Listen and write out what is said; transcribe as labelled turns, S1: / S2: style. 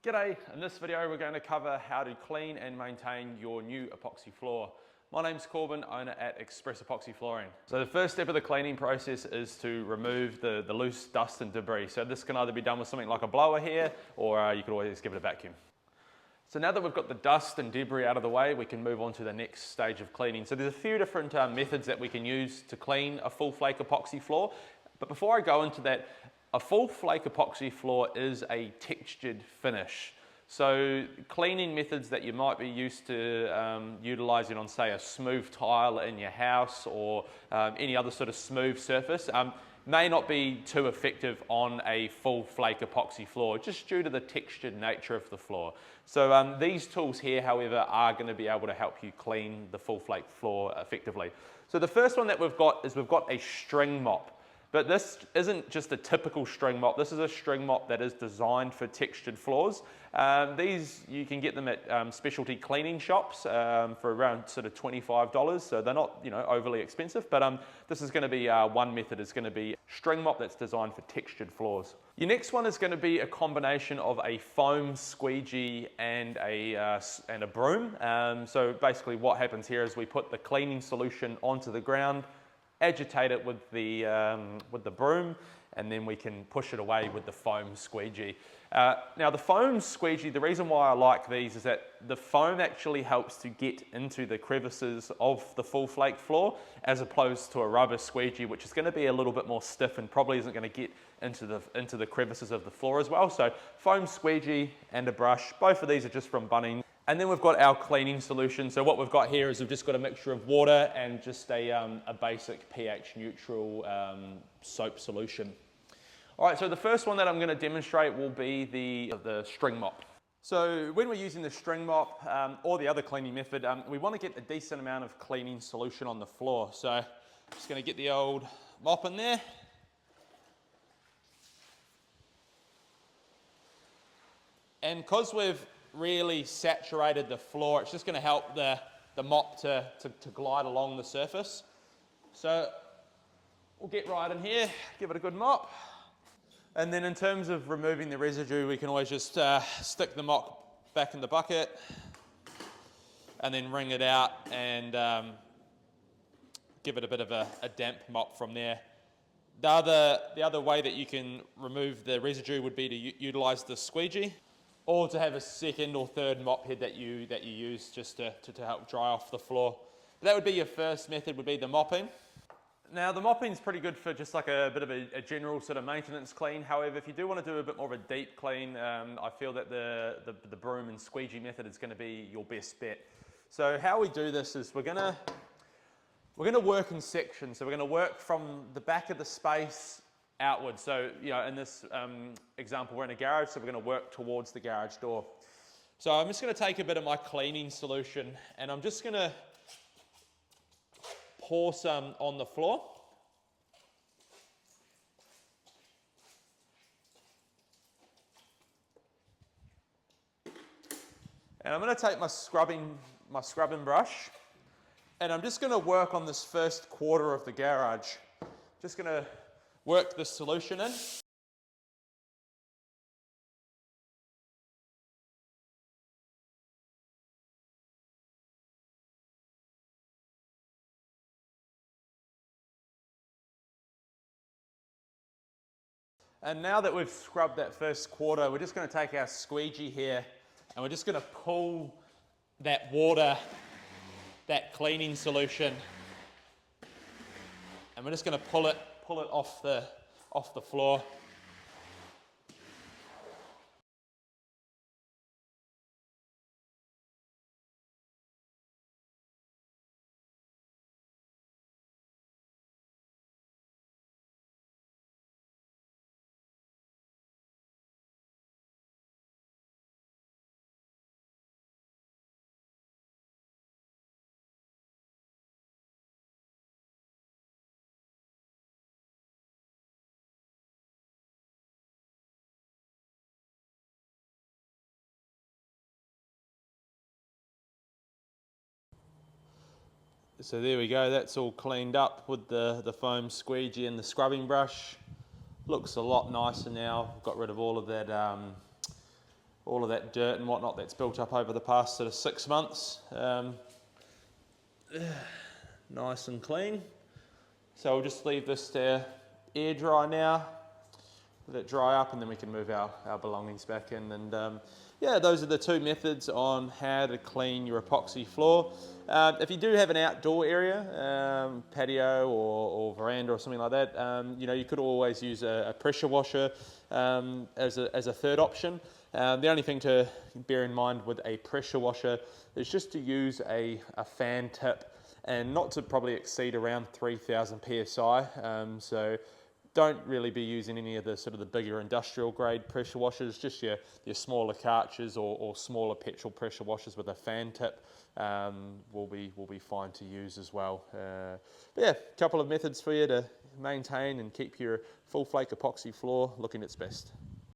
S1: G'day, in this video we're going to cover how to clean and maintain your new epoxy floor. My name's Corbin, owner at Express Epoxy Flooring. So the first step of the cleaning process is to remove the loose dust and debris. So this can either be done with something like a blower here, or you could always give it a vacuum. So now that we've got the dust and debris out of the way, we can move on to the next stage of cleaning. So there's a few different methods that we can use to clean a full flake epoxy floor. But before I go into that, a full flake epoxy floor is a textured finish. So cleaning methods that you might be used to utilising on, say, a smooth tile in your house or any other sort of smooth surface may not be too effective on a full flake epoxy floor, just due to the textured nature of the floor. So these tools here, however, are going to be able to help you clean the full flake floor effectively. So the first one that we've got is we've got a string mop. But this isn't just a typical string mop. This is a string mop that is designed for textured floors. These, you can get them at specialty cleaning shops for around sort of $25. So they're not, overly expensive. But this is going to be one method. It's going to be string mop that's designed for textured floors. Your next one is going to be a combination of a foam squeegee and a broom. So basically what happens here is we put the cleaning solution onto the ground, agitate it with the broom, and then we can push it away with the foam squeegee. Now the foam squeegee, the reason why I like these is that the foam actually helps to get into the crevices of the full flake floor, as opposed to a rubber squeegee, which is going to be a little bit more stiff and probably isn't going to get into the crevices of the floor as well. So foam squeegee and a brush, both of these are just from Bunnings. And then we've got our cleaning solution. So what we've got here is we've just got a mixture of water and just a basic pH neutral soap solution. All right, so the first one that I'm going to demonstrate will be the string mop. So when we're using the string mop or the other cleaning method, we want to get a decent amount of cleaning solution on the floor. So I'm just going to get the old mop in there. And because we've really saturated the floor, it's just going to help the mop to glide along the surface. So we'll get right in here, give it a good mop. And then in terms of removing the residue, we can always just stick the mop back in the bucket and then wring it out and give it a bit of a damp mop from there. The other way that you can remove the residue would be to utilise the squeegee, or to have a second or third mop head that you use just to help dry off the floor. But that would be your first method, would be the mopping. Now the mopping is pretty good for just like a bit of a general sort of maintenance clean. However, if you do want to do a bit more of a deep clean, I feel that the broom and squeegee method is going to be your best bet. So how we do this is we're going to work in sections. So we're going to work from the back of the space outwards. So, in this example, we're in a garage, so we're going to work towards the garage door. So I'm just going to take a bit of my cleaning solution and I'm just going to pour some on the floor. And I'm going to take my scrubbing brush and I'm just going to work on this first quarter of the garage. Just going to work the solution in. And now that we've scrubbed that first quarter, we're just going to take our squeegee here and we're just going to pull that water, that cleaning solution, and we're just going to pull it off the floor. So there we go, that's all cleaned up with the foam squeegee and the scrubbing brush. Looks a lot nicer now. Got rid of all of that all of that dirt and whatnot that's built up over the past sort of 6 months. Nice and clean. So we'll just leave this to air dry now, let it dry up, and then we can move our belongings back in. And yeah, those are the two methods on how to clean your epoxy floor. If you do have an outdoor area, patio or veranda or something like that, you know, you could always use a pressure washer as a third option. The only thing to bear in mind with a pressure washer is just to use a fan tip and not to probably exceed around 3000 psi. So don't really be using any of the sort of the bigger industrial grade pressure washers, just your smaller Karchers or smaller petrol pressure washers with a fan tip will be fine to use as well. But yeah, a couple of methods for you to maintain and keep your full flake epoxy floor looking its best.